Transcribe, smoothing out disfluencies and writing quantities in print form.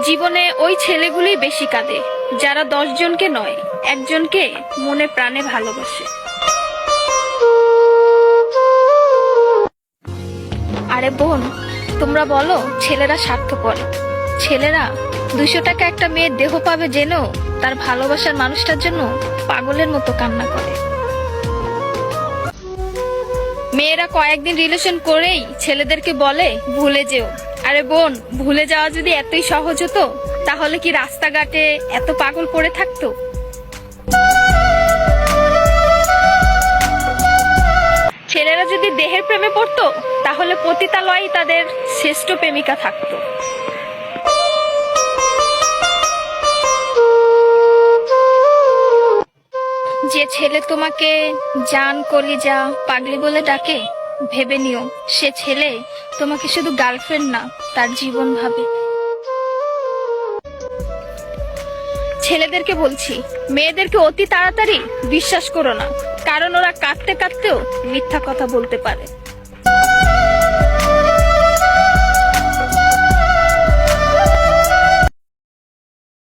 জীবনে ওই ছেলেগুলোই বেশি কাঁদে যারা 10 জনকে নয়, একজনকে মনে প্রাণে ভালোবাসে। আরে বোন, তোমরা বলো ছেলেরা স্বার্থপর। ছেলেরা 200 টাকা একটা মেয়ের দেহ পাবে জেনেও তার ভালোবাসার মানুষটার জন্য পাগলের মতো কান্না করে। মেয়েরা কয়েকদিন রিলেশন করেই ছেলেদেরকে বলে ভুলে যেও। আরে বোন, ভুলে যাওয়া যদি এতই সহজ হতো তাহলে কি রাস্তাঘাটে এত পাগল পড়ে থাকতো? ছেলেরা যদি দেহের প্রেমে পড়তো তাহলে পতিতালয়েই তাদের শ্রেষ্ঠ প্রেমিকা থাকতো। যে ছেলে তোমাকে জান, কলিজা, পাগলি বলে ডাকে, ভেবে নিও সে ছেলে তোমাকে শুধু গার্লফ্রেন্ড না, তার জীবন ভাবে। ছেলেদেরকে বলছি, মেয়েদেরকে অতি তাড়াতাড়ি বিশ্বাস করো না, কারণ ওরা কাঁদতে কাঁদতেও মিথ্যা কথা বলতে পারে।